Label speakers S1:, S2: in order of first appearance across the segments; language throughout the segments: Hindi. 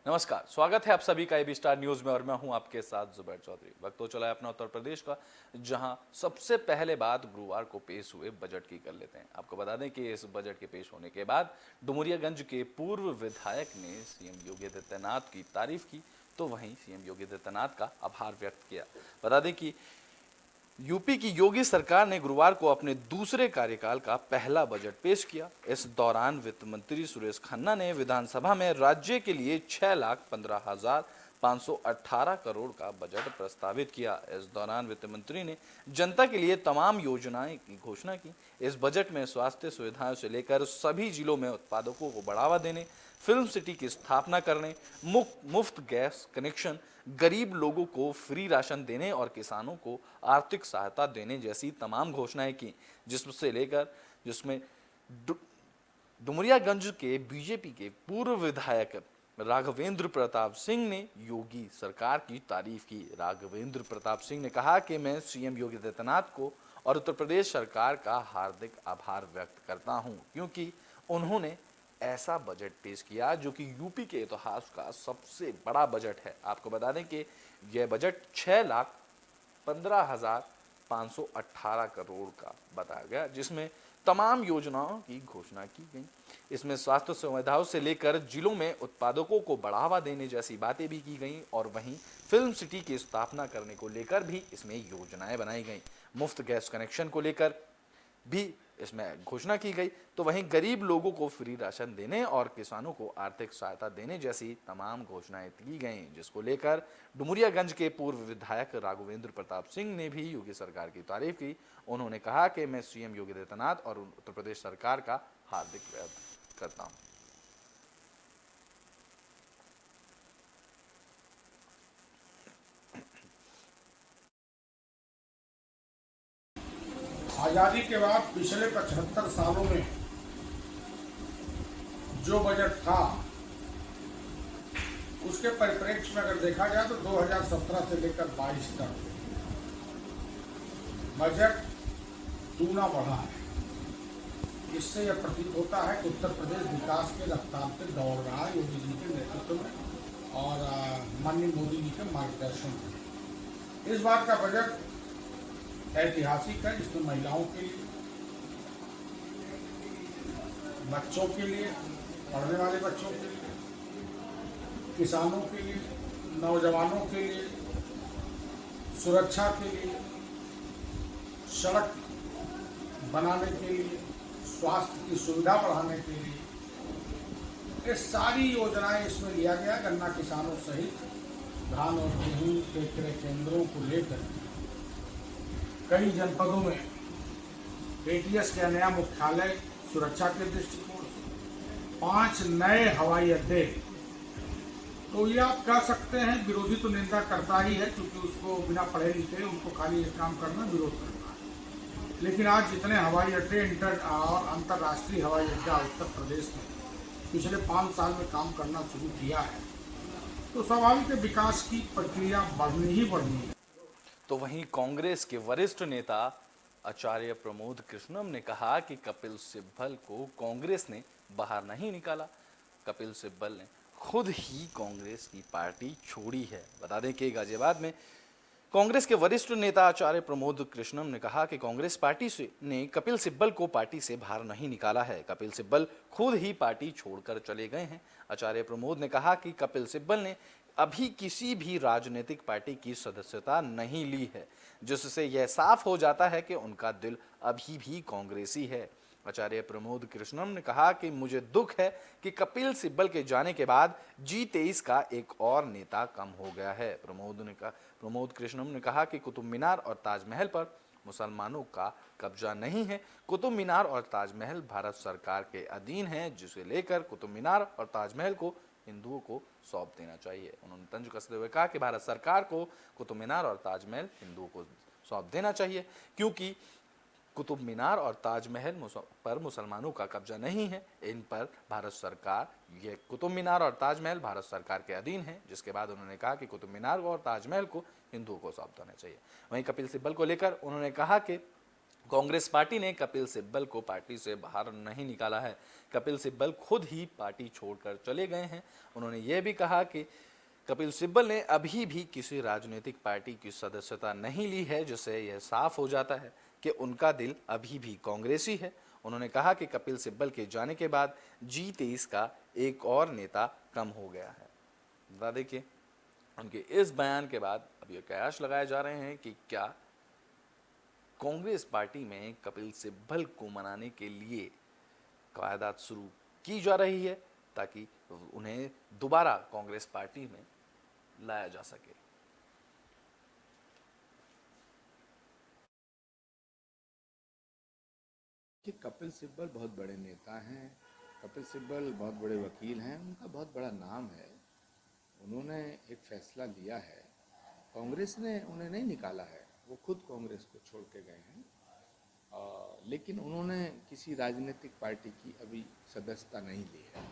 S1: नमस्कार, स्वागत है आप सभी का एबी स्टार न्यूज में और मैं हूं आपके साथ जुबैर चौधरी। वक्त हो चला है अपना उत्तर प्रदेश का, जहां सबसे पहले बात गुरुवार को पेश हुए बजट की कर लेते हैं। आपको बता दें कि इस बजट के पेश होने के बाद डुमरियागंज के पूर्व विधायक ने सीएम योगी आदित्यनाथ की तारीफ की, तो वहीं सीएम योगी आदित्यनाथ का आभार व्यक्त किया। बता दें कि यूपी की योगी सरकार ने गुरुवार को अपने दूसरे कार्यकाल का पहला बजट पेश किया। इस दौरान वित्त मंत्री सुरेश खन्ना ने विधानसभा में राज्य के लिए 6,15,518 करोड़ का बजट प्रस्तावित किया। इस दौरान वित्त मंत्री ने जनता के लिए तमाम योजनाएं की घोषणा की। इस बजट में स्वास्थ्य सुविधाओं से लेकर सभी जिलों में उत्पादकों को बढ़ावा देने, फिल्म सिटी की स्थापना करने, मुफ्त गैस कनेक्शन, गरीब लोगों को फ्री राशन देने और किसानों को आर्थिक सहायता देने जैसी तमाम घोषणाएं की, जिसमें डुमरियागंज के बीजेपी के पूर्व विधायक राघवेंद्र प्रताप सिंह ने योगी सरकार की तारीफ की। राघवेंद्र प्रताप सिंह ने कहा कि मैं सीएम योगी आदित्यनाथ को और उत्तर प्रदेश सरकार का हार्दिक आभार व्यक्त करता हूं, क्योंकि उन्होंने ऐसा बजट पेश किया जो कि यूपी के इतिहास का सबसे बड़ा बजट है। आपको बता दें कि यह बजट 6,15,518 करोड़ का बताया गया, जिसमें तमाम योजनाओं की घोषणा की गई। इसमें स्वास्थ्य सुविधाओं से लेकर जिलों में उत्पादकों को बढ़ावा देने जैसी बातें भी की गई और वहीं फिल्म सिटी की स्थापना करने को लेकर भी इसमें योजनाएं बनाई गई। मुफ्त गैस कनेक्शन को लेकर भी इसमें घोषणा की गई, तो वहीं गरीब लोगों को फ्री राशन देने और किसानों को आर्थिक सहायता देने जैसी तमाम घोषणाएं की गई, जिसको लेकर डुमरियागंज के पूर्व विधायक राघवेंद्र प्रताप सिंह ने भी योगी सरकार की तारीफ की। उन्होंने कहा कि मैं सीएम योगी आदित्यनाथ और उत्तर प्रदेश सरकार का हार्दिक व्यक्त करता हूं।
S2: आजादी के बाद पिछले 75 सालों में जो बजट था उसके परिप्रेक्ष्य में अगर देखा जाए तो 2017 से लेकर 22 तक बजट दूना बढ़ा है। इससे यह प्रतीत होता है कि उत्तर प्रदेश विकास के रफ्तार पे दौड़ रहा है योगी जी के नेतृत्व में और माननीय मोदी जी के मार्गदर्शन में। इस बार का बजट ऐतिहासिक है, जिसमें महिलाओं के लिए, बच्चों के लिए, पढ़ने वाले बच्चों के लिए, किसानों के लिए, नौजवानों के लिए, सुरक्षा के लिए, सड़क बनाने के लिए, स्वास्थ्य की सुविधा बढ़ाने के लिए, ये सारी योजनाएं इसमें लिया गया। गन्ना किसानों सहित धान और गेहूं के क्रय केंद्रों को लेकर कई जनपदों में एटीएस का नया मुख्यालय सुरक्षा के दृष्टिकोण से 5 नए हवाई अड्डे। तो ये आप कह सकते हैं विरोधी तो निंदा करता ही है, क्योंकि उसको बिना पढ़े लिखे उनको खाली एक काम करना, विरोध करना है। लेकिन आज जितने हवाई अड्डे इंटर और अंतर्राष्ट्रीय हवाई अड्डा उत्तर प्रदेश में पिछले 5 साल में काम करना शुरू किया है, तो स्वाभाविक विकास की प्रक्रिया बढ़नी ही बढ़नी है।
S1: तो वहीं कांग्रेस के वरिष्ठ नेता आचार्य प्रमोद कृष्णम ने कहा कि कपिल सिब्बल को कांग्रेस ने बाहर नहीं निकाला। कपिल सिब्बल ने खुद ही कांग्रेस की पार्टी छोड़ी है। बता दें कि गाजियाबाद में कांग्रेस के वरिष्ठ नेता आचार्य प्रमोद कृष्णम ने कहा कि कांग्रेस पार्टी ने कपिल सिब्बल को पार्टी से बाहर नहीं निकाला है। कपिल सिब्बल खुद ही पार्टी छोड़कर चले गए हैं। आचार्य प्रमोद ने कहा कि कपिल सिब्बल ने अभी किसी भी राजनीतिक पार्टी की सदस्यता नहीं ली है, जिससे यह साफ हो जाता है कि उनका दिल अभी भी कांग्रेसी है। आचार्य प्रमोद कृष्णम ने कहा कि मुझे दुख है कि कपिल सिब्बल के जाने के बाद G23 का एक और नेता कम हो गया है। प्रमोद कृष्णम ने कहा कि कुतुब मीनार और ताजमहल पर मुसलमानों का कब्जा नहीं है। कुतुब मीनार और ताजमहल भारत सरकार के अधीन है, जिसे लेकर कुतुब मीनार और ताजमहल को हिंदुओं को सौंप देना चाहिए। उन्होंने तंज कसते हुए कहा कि भारत सरकार को कुतुब मीनार और ताजमहल हिंदुओं को सौंप देना चाहिए, क्योंकि कुतुब मीनार और ताजमहल पर मुसलमानों का कब्जा नहीं है। इन पर भारत सरकार, ये कुतुब मीनार और ताजमहल भारत सरकार के अधीन है। जिसके बाद उन्होंने कहा कि कुतुब मीनार और ताजमहल को हिंदुओं को सौंप देना चाहिए। वहीं कपिल सिब्बल को लेकर उन्होंने कहा कि कांग्रेस पार्टी ने कपिल सिब्बल को पार्टी से बाहर नहीं निकाला है। कपिल सिब्बल खुद ही पार्टी छोड़कर चले गए हैं। उन्होंने ये भी कहा कि कपिल सिब्बल ने अभी भी किसी राजनीतिक पार्टी की सदस्यता नहीं ली है, जिससे यह साफ हो जाता है कि उनका दिल अभी भी कांग्रेसी है। उन्होंने कहा कि कपिल सिब्बल के जाने के बाद G23 का एक और नेता कम हो गया है। बता दें कि उनके इस बयान के बाद अब ये कयास लगाए जा रहे हैं कि क्या कांग्रेस पार्टी में कपिल सिब्बल को मनाने के लिए कवायदात शुरू की जा रही है ताकि उन्हें दोबारा कांग्रेस पार्टी में लाया जा सके।
S3: कि कपिल सिब्बल बहुत बड़े नेता हैं, कपिल सिब्बल बहुत बड़े वकील हैं, उनका बहुत बड़ा नाम है। उन्होंने एक फैसला लिया है, कांग्रेस ने उन्हें नहीं निकाला है, वो खुद कांग्रेस को छोड़ के गए हैं। लेकिन उन्होंने किसी राजनीतिक पार्टी की अभी सदस्यता नहीं ली है।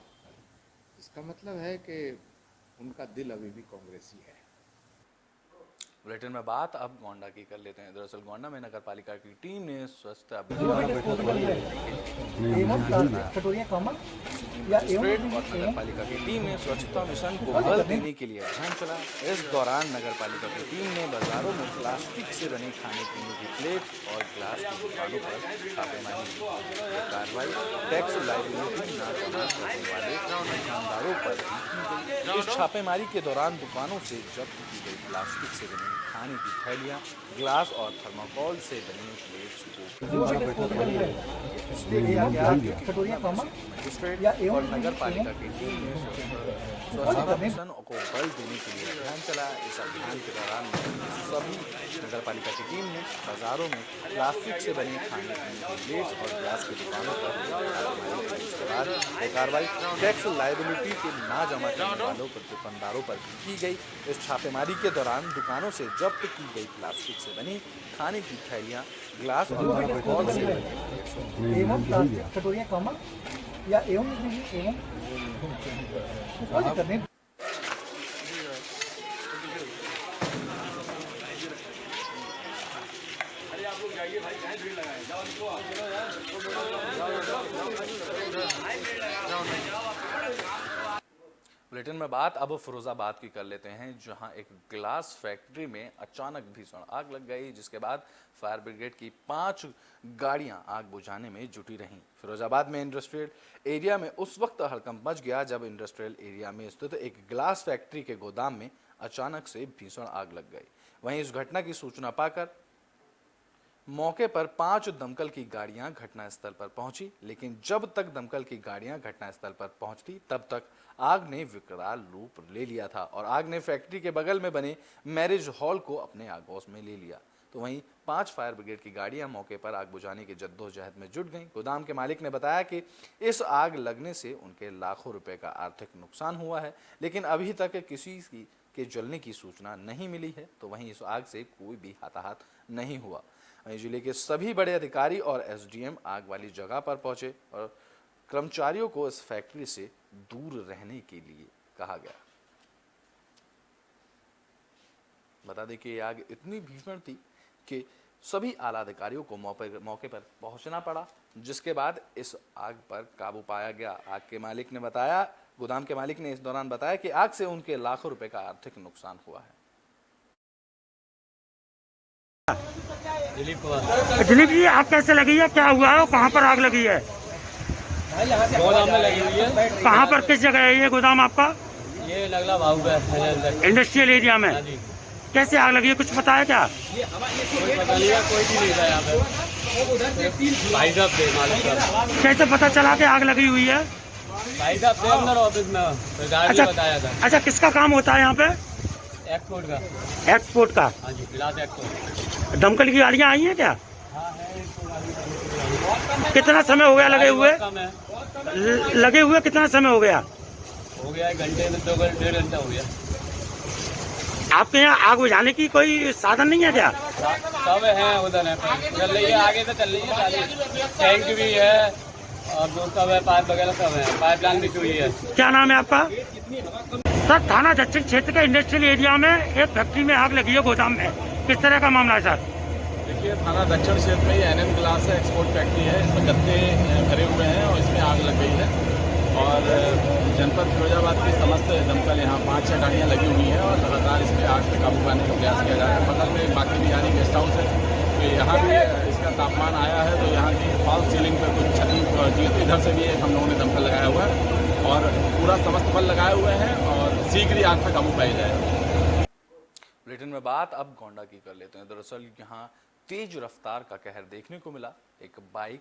S3: इसका मतलब है कि उनका दिल अभी भी कांग्रेसी है।
S1: बुलेटिन में बात अब गोंडा की कर लेते हैं। दरअसल गोंडा में नगर पालिका की टीम ने स्वच्छता और नगर पालिका की टीम ने स्वच्छता मिशन को बल देने के लिए अभियान चला। इस दौरान नगर पालिका की टीम ने बाजारों में प्लास्टिक से बने खाने पीने की प्लेट और ग्लास की दुकानों पर छापेमारी की। यह कार्रवाई टैक्स लाइबिलिटी न जमा करने वाले दुकानदारों पर की गई। इस छापेमारी के दौरान दुकानों से जब्त की गई प्लास्टिक से बनी खाने की थैलियां, ग्लास और थर्माकोल से बनी प्लेट्स को मजिस्ट्रेट और नगर पालिका की टीम ने स्वच्छता मिशन को बल देने के लिए अभियान चलाया। इस अभियान के दौरान सभी नगर पालिका की टीम ने बाजारों में प्लास्टिक से बने खाने पीने की प्लेट्स और ग्लास की दुकानों पर इसके बाद ये कार्रवाई टैक्स लाइबिलिटी के ना जमा करने वालों पर दुकानदारों पर भी की गई। इस छापेमारी के दौरान दुकानों से जब्त की गई प्लास्टिक से बनी खाने की थैलियां, ग्लास और थर्माकोल से बनी बुलेटिन में बात अब फिरोजाबाद की कर लेते हैं, जहां एक ग्लास फैक्ट्री में अचानक भीषण आग लग गई, जिसके बाद फायर ब्रिगेड की 5 गाड़ियां आग बुझाने में जुटी रहीं। फिरोजाबाद में इंडस्ट्रियल एरिया में उस वक्त हड़कंप मच गया जब इंडस्ट्रियल एरिया में स्थित एक ग्लास फैक्ट्री के गोदाम में अचानक से भीषण आग लग गई। वहीं इस घटना की सूचना पाकर मौके पर 5 दमकल की गाड़ियां घटनास्थल पर पहुंची, लेकिन जब तक दमकल की गाड़ियां घटनास्थल पर पहुंचती तब तक आग ने विकराल रूप ले लिया था और आग ने फैक्ट्री के बगल में बने मैरिज हॉल को अपने आगोश में ले लिया। तो वहीं 5 फायर ब्रिगेड की गाड़ियां मौके पर आग बुझाने की जद्दोजहद में जुट गईं। गोदाम के मालिक ने बताया कि इस आग लगने से उनके लाखों रुपए का आर्थिक नुकसान हुआ है, लेकिन अभी तक किसी के जलने की सूचना नहीं मिली है। तो वहीं इस आग से कोई भी हताहत नहीं हुआ। वहीं जिले के सभी बड़े अधिकारी और एसडीएम आग वाली जगह पर पहुंचे और कर्मचारियों को इस फैक्ट्री से दूर रहने के लिए कहा गया। बता दें कि आग इतनी भीषण थी कि सभी आला अधिकारियों को मौके पर पहुंचना पड़ा, जिसके बाद इस आग पर काबू पाया गया। आग के मालिक ने बताया, गोदाम के मालिक ने इस दौरान बताया कि आग से उनके लाखों रुपए का आर्थिक नुकसान हुआ है।
S4: दिलीप जी, आग कैसे लगी है, क्या हुआ है, कहाँ पर आग लगी है?
S5: गोदाम में लगी हुई है।
S4: कहाँ पर, किस जगह है ये गोदाम आपका?
S5: ये लगला भाव है
S4: इंडस्ट्रियल एरिया में। कैसे आग लगी है, कुछ पता है क्या?
S5: कोई भी नहीं था यहाँ पे। भाई साहब थे मालिक साहब।
S4: कैसे पता चला कि आग लगी हुई है?
S5: भाई साहब थे अंदर ऑफिस में,
S4: अच्छा,
S5: बताया था।
S4: अच्छा, किसका काम होता है यहाँ पे?
S5: एक्सपोर्ट का।
S4: एक्सपोर्ट का।
S5: हाँ जी, गिलास एक्सपोर्ट।
S4: दमकल की गाड़ियाँ आई हैं क्या? कितना समय हो गया लगे हुए? लगे हुए कितना समय हो गया?
S5: हो गया 1 घंटे में, 2 घंटे 1.5 घंटा हो गया।
S4: आपके यहाँ आग बुझाने की कोई साधन नहीं है क्या?
S5: सब है उधर, है चल रही है, आगे से चल रही है। टैंक भी है और जो सब है, पाइप वगैरह सब है, पाइपलाइन भी हुई है।
S4: क्या नाम है आपका? सर, थाना दक्षिण क्षेत्र के इंडस्ट्रियल एरिया में एक फैक्ट्री में आग लगी है गोदाम में, किस तरह का मामला है सर?
S6: देखिए, थाना दक्षिण क्षेत्र में ये NM ग्लास एक्सपोर्ट फैक्ट्री है। इसमें गत्ते भरे हुए हैं और इसमें आग लग गई है और जनपद फिरोजाबाद की समस्त दमकल यहाँ 5-6 गाड़ियाँ लगी हुई हैं और लगातार इस पर आग पे काबू पाने का प्रयास किया जा रहा है। बगल में बाकी बिहारी गेस्ट हाउस है, तो यहाँ भी इसका तापमान आया है, तो यहाँ की फॉल सीलिंग पर कुछ क्षति पहुँची, तो इधर से भी हम लोगों ने दमकल लगाया हुआ है और पूरा समस्त बल लगाए हुए हैं और शीघ्र ही आग पर काबू पाया जाएगा।
S1: बुलेटिन में बात अब गोंडा की कर लेते हैं। दरअसल यहाँ तेज रफ्तार का कहर देखने को मिला। एक बाइक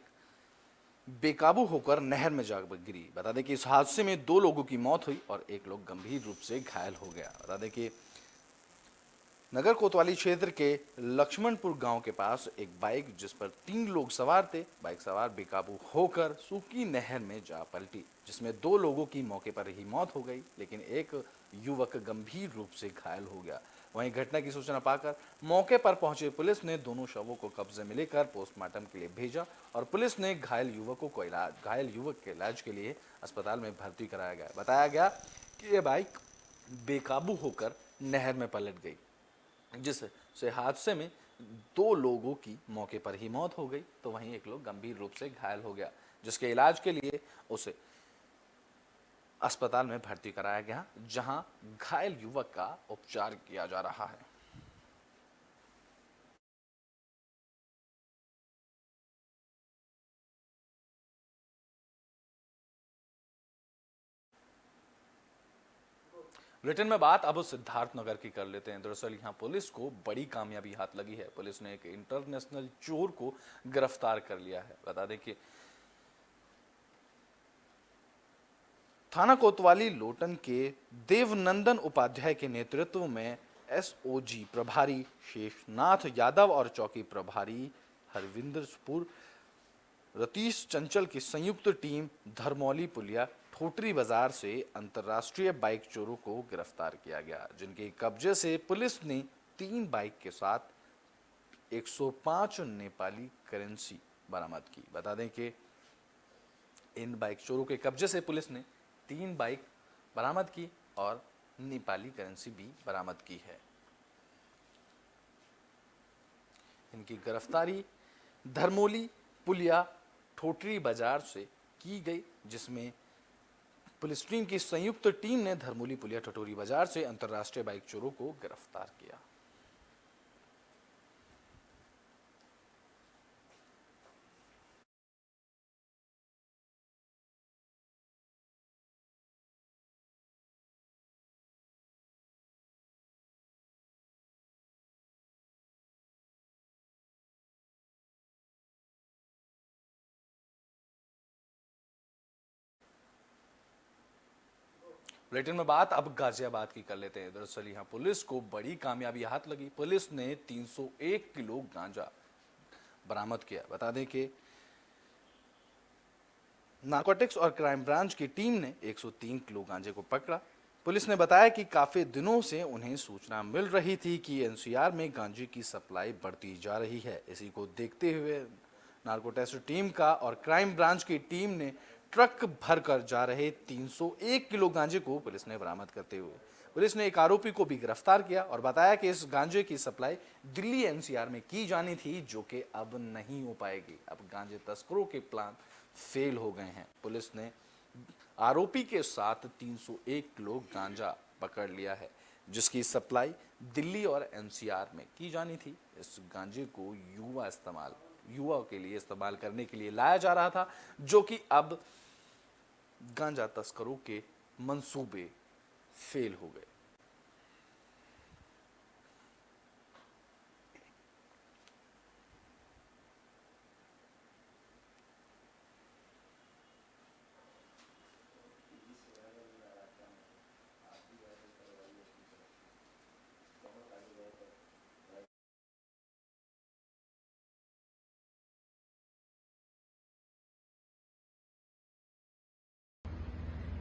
S1: बेकाबू होकर नहर में जा गिरी। बता दें कि इस हादसे में 2 लोगों की मौत हुई और 1 लोग गंभीर रूप से घायल हो गया। बता दें कि नगर कोतवाली क्षेत्र के लक्ष्मणपुर गांव के पास एक बाइक जिस पर 3 लोग सवार थे, बाइक सवार बेकाबू होकर सूखी नहर में जा पलटी, जिसमें 2 लोगों की मौके पर ही मौत हो गई, लेकिन एक युवक गंभीर रूप से घायल हो गया। वहीं घटना की सूचना पाकर मौके पर पहुंचे पुलिस ने दोनों शवों को कब्जे में लेकर पोस्टमार्टम के लिए भेजा और पुलिस ने घायल युवक के इलाज के लिए अस्पताल में भर्ती कराया गया। बताया गया कि यह बाइक बेकाबू होकर नहर में पलट गई, जिससे हादसे में 2 लोगों की मौके पर ही मौत हो गई, तो वहीं 1 लोग गंभीर रूप से घायल हो गया, जिसके इलाज के लिए उसे अस्पताल में भर्ती कराया गया, जहां घायल युवक का उपचार किया जा रहा है। बुलेटिन में बात अब सिद्धार्थनगर की कर लेते हैं। दरअसल यहां पुलिस को बड़ी कामयाबी हाथ लगी है। पुलिस ने एक इंटरनेशनल चोर को गिरफ्तार कर लिया है। बता दें कि थाना कोतवाली लोटन के देवनंदन उपाध्याय के नेतृत्व में SOG प्रभारी शेषनाथ यादव और चौकी प्रभारी हरविंदरपुर रतीश चंचल की संयुक्त टीम धरमौली पुलिया ठोटरी बाजार से अंतर्राष्ट्रीय बाइक चोरों को गिरफ्तार किया गया, जिनके कब्जे से पुलिस ने 3 बाइक के साथ 105 नेपाली करेंसी बरामद की। बता दें कि इन बाइक चोरों के कब्जे से पुलिस ने 3 बाइक बरामद की और नेपाली करेंसी भी बरामद की है। इनकी गिरफ्तारी धरमौली पुलिया ठोटरी बाजार से की गई, जिसमें पुलिस टीम की संयुक्त टीम ने धरमौली पुलिया ठठोरी बाजार से अंतर्राष्ट्रीय बाइक चोरों को गिरफ्तार किया। बुलेटिन में बात अब गाजियाबाद की कर लेते हैं। दरअसल यहां पुलिस को बड़ी कामयाबी हाथ लगी। पुलिस ने 301 किलो गांजा बरामद किया। बता दें कि नारकोटिक्स और क्राइम ब्रांच की टीम ने 103 किलो गांजे को पकड़ा। पुलिस ने बताया कि काफी दिनों से उन्हें सूचना मिल रही थी कि NCR में गांजे की सप्लाई बढ़ती जा रही है। इसी को देखते हुए नारकोटिक्स टीम का और क्राइम ब्रांच की टीम ने ट्रक भरकर जा रहे 301 किलो गांजे को पुलिस ने बरामद करते हुए पुलिस ने एक आरोपी को भी गिरफ्तार किया और बताया कि इस गांजे की सप्लाई दिल्ली NCR में की जानी थी, जो कि अब नहीं हो पाएगी। अब गांजे तस्करों के प्लान फेल हो गए हैं। पुलिस ने आरोपी के साथ 301 किलो गांजा पकड़ लिया है, जिसकी सप्लाई दिल्ली और NCR में की जानी थी। इस गांजे को युवा के लिए इस्तेमाल करने के लिए लाया जा रहा था, जो कि अब गांजा तस्करों के मंसूबे फेल हो गए।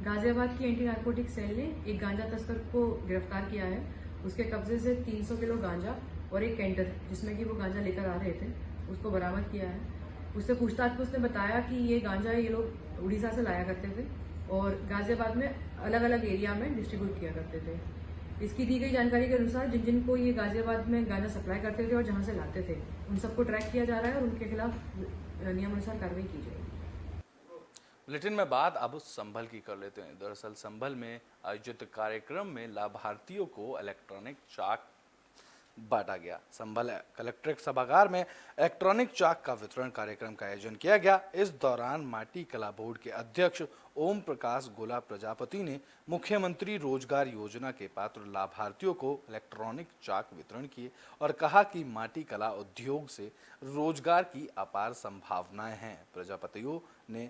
S7: गाजियाबाद की एंटी नारकोटिक सेल ने एक गांजा तस्कर को गिरफ्तार किया है। उसके कब्जे से 300 किलो गांजा और एक कैंटर जिसमें कि वो गांजा लेकर आ रहे थे, उसको बरामद किया है। उससे पूछताछ में उसने बताया कि ये गांजा ये लोग उड़ीसा से लाया करते थे और गाजियाबाद में अलग अलग एरिया में डिस्ट्रीब्यूट किया करते थे। इसकी दी गई जानकारी के अनुसार जिन जिन को ये गाजियाबाद में गांजा सप्लाई करते थे और जहां से लाते थे उन सबको ट्रैक किया जा रहा है और उनके खिलाफ नियमानुसार कार्रवाई की जाएगी।
S1: बुलेटिन में बात अब संभल की कर लेते हैं। दरअसल संभल में आयोजित कार्यक्रम में लाभार्थियों को इलेक्ट्रॉनिक चाक बांटा गया। संभल कलेक्ट्रेट सभागार में इलेक्ट्रॉनिक चाक का वितरण कार्यक्रम का आयोजन किया गया। इस दौरान माटी कला बोर्ड के अध्यक्ष ओम प्रकाश गोला प्रजापति ने मुख्यमंत्री रोजगार योजना के पात्र लाभार्थियों को इलेक्ट्रॉनिक चाक वितरण किए और कहा कि माटी कला उद्योग से रोजगार की अपार संभावनाएं हैं। प्रजापतियों ने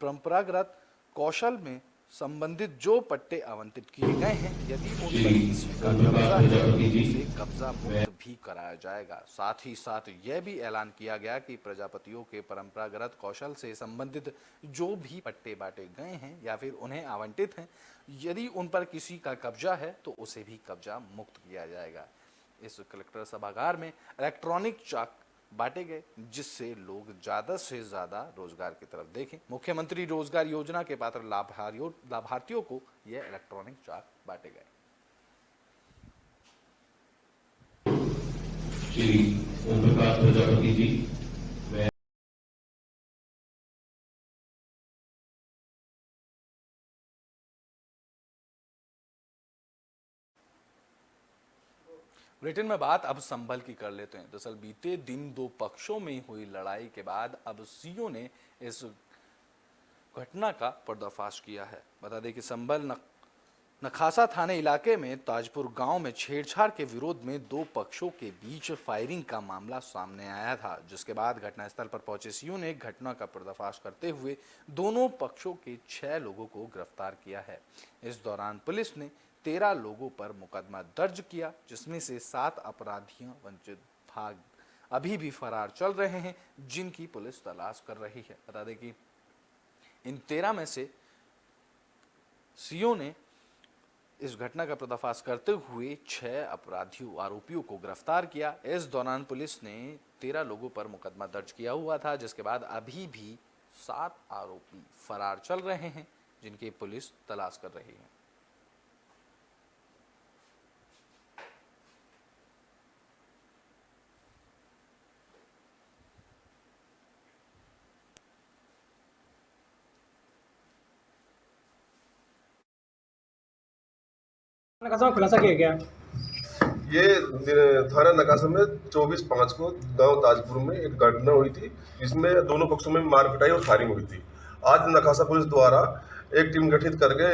S1: परंपरागत कौशल में संबंधित जो पट्टे आवंटित किए गए हैं, यदि उन पर किसी का कब्जा है तो उसे कब्जा मुक्त भी कराया जाएगा। साथ ही साथ यह भी ऐलान किया गया कि प्रजापतियों के परंपरागत कौशल से संबंधित जो भी पट्टे बांटे गए हैं या फिर उन्हें आवंटित हैं, यदि उन पर किसी का कब्जा है तो उसे भी कब्जा मुक्त किया जाएगा। इस कलेक्टर सभागार में इलेक्ट्रॉनिक चाक बांटे गए जिससे लोग ज्यादा से ज्यादा रोजगार की तरफ देखें। मुख्यमंत्री रोजगार योजना के पात्र लाभार्थियों को यह इलेक्ट्रॉनिक चाक बांटे गए।
S8: श्री ओम प्रकाश प्रजापति जी,
S1: बुलेटिन में बात अब संभल की कर लेते हैं। दरअसल बीते दिन दो पक्षों में हुई लड़ाई के बाद अब सीओ ने इस घटना का पर्दाफाश किया है। बता दें कि संभल नखासा थाने इलाके में ताजपुर गांव में छेड़छाड़ के विरोध में दो पक्षों के बीच फायरिंग का मामला सामने आया था, जिसके बाद घटनास्थल पर पहुंचे सीओ ने घटना का पर्दाफाश करते हुए दोनों पक्षों के 6 लोगों को गिरफ्तार किया है। इस दौरान पुलिस ने 13 लोगों पर मुकदमा दर्ज किया, जिसमें से 7 अपराधियों वंचित भाग अभी भी फरार चल रहे हैं, जिनकी पुलिस तलाश कर रही है। बता दें कि इन 13 में से सीओ ने इस घटना का पर्दाफाश करते हुए 6 आरोपियों को गिरफ्तार किया। इस दौरान पुलिस ने 13 लोगों पर मुकदमा दर्ज किया हुआ था, जिसके बाद अभी भी 7 आरोपी फरार चल रहे हैं, जिनकी पुलिस तलाश कर रही है।
S4: खुलासा किया गया।
S9: ये थाना नकासा में 24/5 को गांव ताजपुर में एक घटना हुई थी, जिसमें दोनों पक्षों में मार पिटाई और फायरिंग हुई थी। आज नकासा पुलिस द्वारा एक टीम गठित करके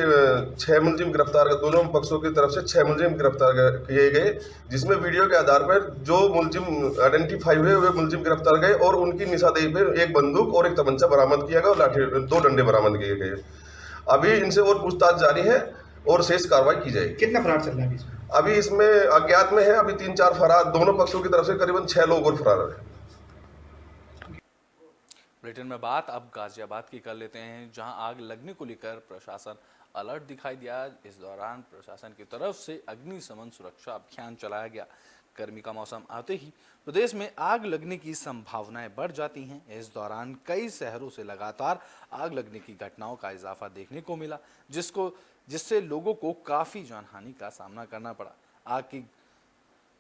S9: 6 मुलजिम गिरफ्तार कर, दोनों पक्षों की तरफ से 6 मुलजिम गिरफ्तार किए गए, जिसमें वीडियो के आधार पर जो मुलजिम आइडेंटिफाई हुए वे मुलजिम गिरफ्तार गए और उनकी निशानदेही पर एक बंदूक और एक तमंचा बरामद किया गया और लाठी 2 डंडे बरामद किए गए। अभी इनसे और पूछताछ जारी है और शेष कार्रवाई की जाएगी।
S10: कितना फरार चल रहा है इसमें?
S9: अभी इसमें अज्ञात में है, अभी 3-4 फरार, दोनों पक्षों की तरफ से करीबन 6 लोग और फरार है।
S1: बुलेटिन में बात अब गाजियाबाद की कर लेते हैं, जहां आग लगने को लेकर प्रशासन अलर्ट दिखाई दिया। इस दौरान प्रशासन की तरफ से अग्निशमन सुरक्षा अभियान चलाया गया। गर्मी का मौसम आते ही प्रदेश में आग लगने की संभावनाएं बढ़ जाती हैं। इस दौरान कई शहरों से लगातार आग लगने की घटनाओं का इजाफा देखने को मिला, जिससे लोगों को काफी जानहानि का सामना करना पड़ा। आग की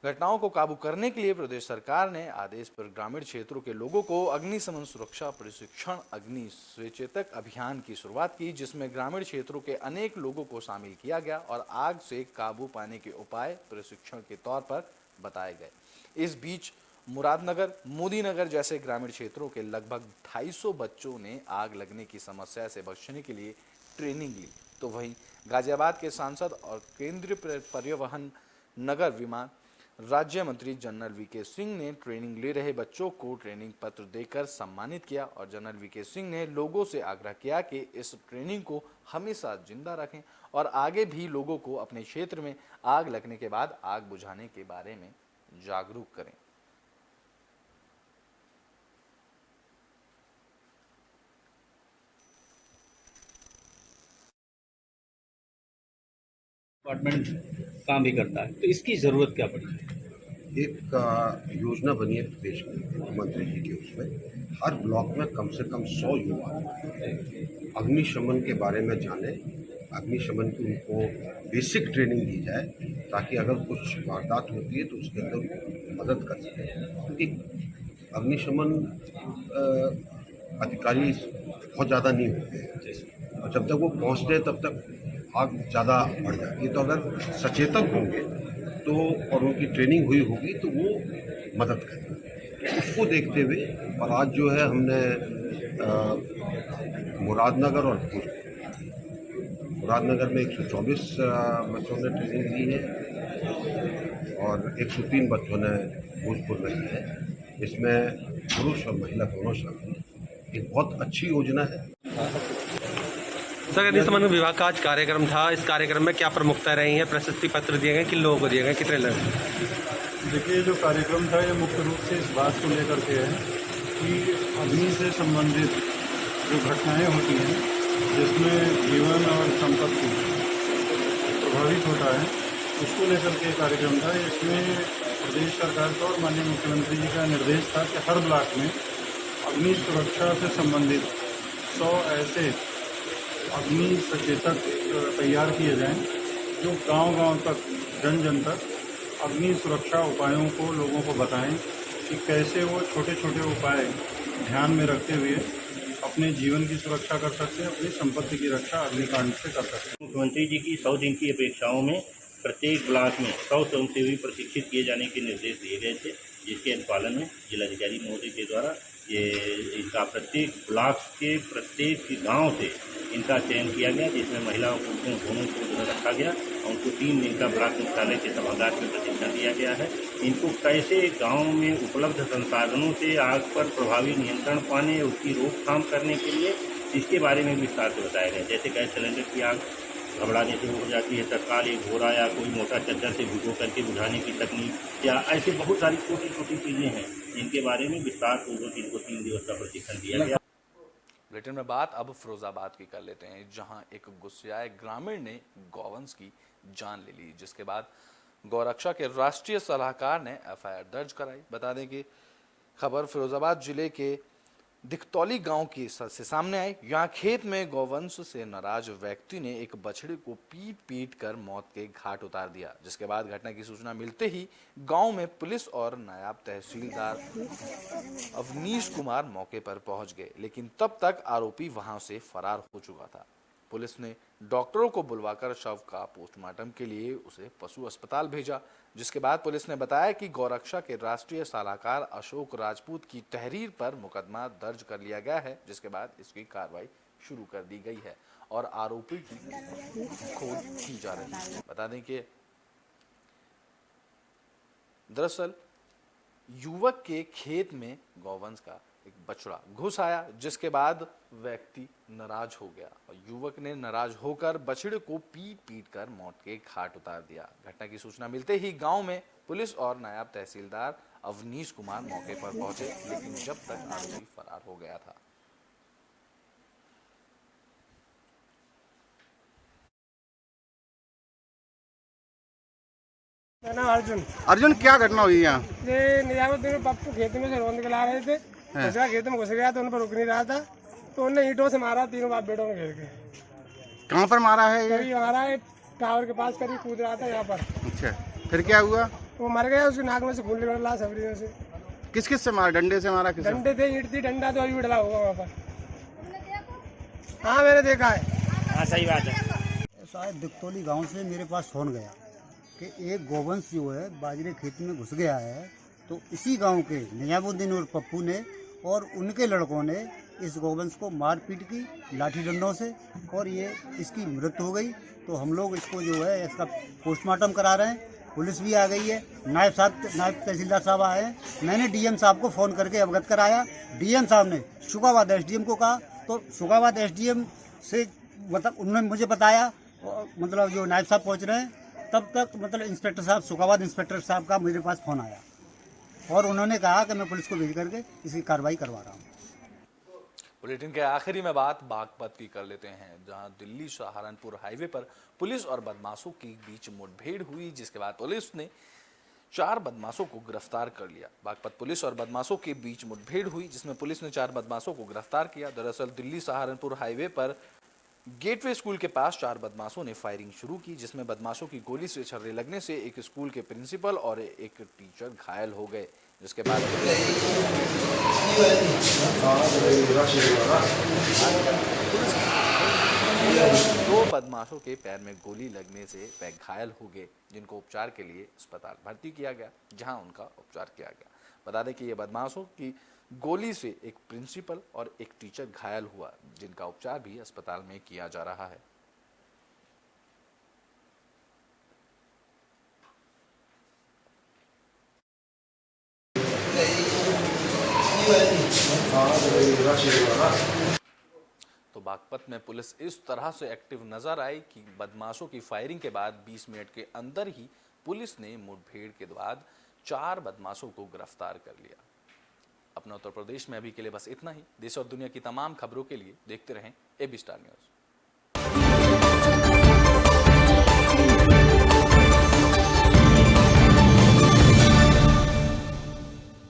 S1: घटनाओं को काबू करने के लिए प्रदेश सरकार ने आदेश पर ग्रामीण क्षेत्रों के लोगों को अग्निशमन सुरक्षा प्रशिक्षण अग्नि सचेतक अभियान की शुरुआत की, जिसमें ग्रामीण क्षेत्रों के अनेक लोगों को शामिल किया गया और आग से काबू पाने के उपाय प्रशिक्षण के तौर पर बताए गए। इस बीच मुरादनगर, मोदीनगर जैसे ग्रामीण क्षेत्रों के लगभग 250 बच्चों ने आग लगने की समस्या से बचने के लिए ट्रेनिंग ली। तो वहीं गाजियाबाद के सांसद और केंद्रीय परिवहन नगर विमान राज्य मंत्री जनरल वीके सिंह ने ट्रेनिंग ले रहे बच्चों को ट्रेनिंग पत्र देकर सम्मानित किया और जनरल वीके सिंह ने लोगों से आग्रह किया कि इस ट्रेनिंग को हमेशा जिंदा रखें और आगे भी लोगों को अपने क्षेत्र में आग लगने के बाद आग बुझाने के बारे में जागरूक करें।
S5: डिपार्टमेंट काम भी करता है, तो इसकी ज़रूरत क्या पड़ी?
S11: एक योजना बनी है प्रदेश में मुख्यमंत्री जी की, उसमें हर ब्लॉक में कम से कम 100 युवा अग्निशमन के बारे में जाने अग्निशमन की उनको बेसिक ट्रेनिंग दी जाए, ताकि अगर कुछ वारदात होती है तो उसके अंदर मदद कर सकें। क्योंकि अग्निशमन अधिकारी बहुत ज़्यादा नहीं होते हैं, और जब तक वो पहुँचते हैं तब तक आग ज़्यादा बढ़ जाती है। तो अगर सचेतक होंगे तो और उनकी ट्रेनिंग हुई होगी तो वो मदद करेंगे। उसको देखते हुए और आज जो है हमने मुरादनगर और मुरादनगर में 124 बच्चों ने ट्रेनिंग ली है और 103 बच्चों ने भोजपुर में ली है। इसमें पुरुष और महिला दोनों शामिल हैं। एक बहुत अच्छी योजना है।
S10: सर, अग्निशमन विभाग का आज कार्यक्रम था। इस कार्यक्रम में क्या प्रमुखता रही है? प्रशस्ति पत्र दिए गए, किन लोगों को दिए गए, कितने लोग?
S12: देखिए, जो कार्यक्रम था ये मुख्य रूप से इस बात को लेकर के है कि अग्नि से संबंधित जो घटनाएं होती हैं जिसमें जीवन और संपत्ति प्रभावित होता है, उसको लेकर के कार्यक्रम था। इसमें प्रदेश सरकार का और माननीय मुख्यमंत्री जी का निर्देश था कि हर ब्लॉक में अग्नि सुरक्षा से संबंधित 100 ऐसे अग्नि सचेतक तैयार किए जाएं जो गांव-गांव तक, जन-जन तक अग्नि सुरक्षा उपायों को लोगों को बताएं कि कैसे वो छोटे-छोटे उपाय ध्यान में रखते हुए अपने जीवन की सुरक्षा कर सकते हैं, अपनी संपत्ति की रक्षा अग्निकांड से कर सकते हैं।
S13: मुख्यमंत्री जी की 100 दिन की अपेक्षाओं में प्रत्येक ब्लॉक में 100 स्वयंसेवी प्रशिक्षित किए जाने के निर्देश दिए गए थे, जिसके अनुपालन में जिलाधिकारी महोदय के द्वारा ये इनका प्रत्येक ब्लॉक के प्रत्येक गांव से इनका चयन किया गया, जिसमें महिलाओं को दोनों को रखा गया और उनको 3 दिन का ब्लॉक मुख्यालय के सभागार में प्रशिक्षण दिया गया है। इनको कैसे गांव में उपलब्ध संसाधनों से आग पर प्रभावी नियंत्रण पाने, उसकी रोकथाम करने के लिए इसके बारे में विस्तार से बताया गया। जैसे गैस सिलेंडर की आग घबराने से हो जाती है, तत्काल एक घोड़ा या कोई मोटा चद्दर से भिगो करके बुझाने की तकनीक, या ऐसे बहुत सारी छोटी छोटी चीज़ें हैं जिनके बारे में विस्तार पूर्वक इनको 3 दिवस का प्रशिक्षण दिया गया।
S1: बुलेटिन में बात अब फिरोजाबाद की कर लेते हैं, जहां एक गुस्साए ग्रामीण ने गौवंश की जान ले ली, जिसके बाद गौरक्षा के राष्ट्रीय सलाहकार ने एफआईआर दर्ज कराई। बता दें कि खबर फिरोजाबाद जिले के दिखतौली गांव की से सामने आई। यहाँ खेत में गौवंश से नाराज व्यक्ति ने एक बछड़े को पीट कर मौत के घाट उतार दिया, जिसके बाद घटना की सूचना मिलते ही गांव में पुलिस और नायब तहसीलदार अवनीश कुमार मौके पर पहुंच गए, लेकिन तब तक आरोपी वहां से फरार हो चुका था। पुलिस ने डॉक्टरों को बुलवाकर शव का पोस्टमार्टम के लिए उसे पशु अस्पताल भेजा, जिसके बाद पुलिस ने बताया कि गौरक्षा के राष्ट्रीय सलाहकार अशोक राजपूत की तहरीर पर मुकदमा दर्ज कर लिया गया है, जिसके बाद इसकी कार्रवाई शुरू कर दी गई है और आरोपी की खोज की जा रही है। बता दें कि दरअसल युवक के खेत में गौवंश का एक बछड़ा घुस आया, जिसके बाद व्यक्ति नाराज हो गया और युवक ने नाराज होकर बछड़े को पीट कर मौत के घाट उतार दिया। घटना की सूचना मिलते ही गांव में पुलिस और नायब तहसीलदार अवनीश कुमार मौके पर पहुंचे, लेकिन जब तक आरोपी फरार हो गया था।
S14: अर्जुन, क्या घटना हुई यहाँ?
S15: निजामुद्दीन पप्पू खेत में से रोंद के ला रहे थे, दूसरा खेत में घुस गया तो उन पर रुक नहीं रहा था, तो उन्होंने ईंटों से मारा, तीनों बाप बेटों ने घेर के।
S14: कहाँ पर मारा है ये?
S15: मारा है टावर के पास, करीब कूद रहा था यहाँ पर।
S14: अच्छा, फिर क्या हुआ?
S15: वो मर गया, उसकी नाक में से खून निकल रहा सबरी से।
S14: किस किस से मारा? डंडे से मारा? किस?
S15: डंडे थे, ईंट थी, डंडा तो अभी भी डला होगा वहाँ पर। हाँ, मैंने देखा है।
S13: हाँ, सही बात है।
S16: शायद दिखतौली गाँव से मेरे पास फोन गया कि एक गौवंश जो है बाजरे खेत में घुस गया है, तो इसी गांव के निजामुद्दीन और पप्पू ने और उनके लड़कों ने इस गौवंश को मार पीट की लाठी डंडों से, और ये इसकी मृत्यु हो गई। तो हम लोग इसको जो है इसका पोस्टमार्टम करा रहे हैं। पुलिस भी आ गई है, नायब तहसीलदार साहब आए हैं। मैंने डीएम साहब को फ़ोन करके अवगत कराया। डीएम साहब ने शुगाबाद एसडीएम को कहा, तो शुगाबाद एसडीएम से मतलब उन्होंने मुझे बताया, मतलब जो नायब साहब पहुँच रहे हैं, तब तक मतलब इंस्पेक्टर साहब, शुगाबाद इंस्पेक्टर साहब का मेरे पास फ़ोन आया और उन्होंने कहा कि मैं पुलिस को भेज करके इसकी कार्रवाई करवा रहा हूँ।
S1: बुलेटिन के आखिरी में बात बागपत की कर लेते हैं, जहां दिल्ली सहारनपुर हाईवे पर पुलिस और बदमाशों के बीच मुठभेड़ हुई, जिसके बाद पुलिस ने 4 बदमाशों को गिरफ्तार कर लिया। बागपत पुलिस और बदमाशों के बीच मुठभेड़ हुई, जिसमें पुलिस ने 4 बदमाशों को गिरफ्तार किया। दरअसल दिल्ली सहारनपुर हाईवे पर गेटवे स्कूल के पास 4 बदमाशों ने फायरिंग शुरू की, जिसमें बदमाशों की गोली से छर्रे लगने से एक स्कूल के प्रिंसिपल और एक टीचर घायल हो गए, जिसके बाद दो बदमाशों के पैर में गोली लगने से वे घायल हो गए, जिनको उपचार के लिए अस्पताल भर्ती किया गया, जहां उनका उपचार किया गया। बता दें कि ये बदमाशों की गोली से एक प्रिंसिपल और एक टीचर घायल हुआ, जिनका उपचार भी अस्पताल में किया जा रहा है। तो बागपत में पुलिस इस तरह से एक्टिव नजर आई कि बदमाशों की फायरिंग के बाद 20 मिनट के अंदर ही पुलिस ने मुठभेड़ के बाद 4 बदमाशों को गिरफ्तार कर लिया। अपने उत्तर प्रदेश में अभी के लिए बस इतना ही। देश और दुनिया की तमाम खबरों के लिए देखते रहें AB स्टार न्यूज़।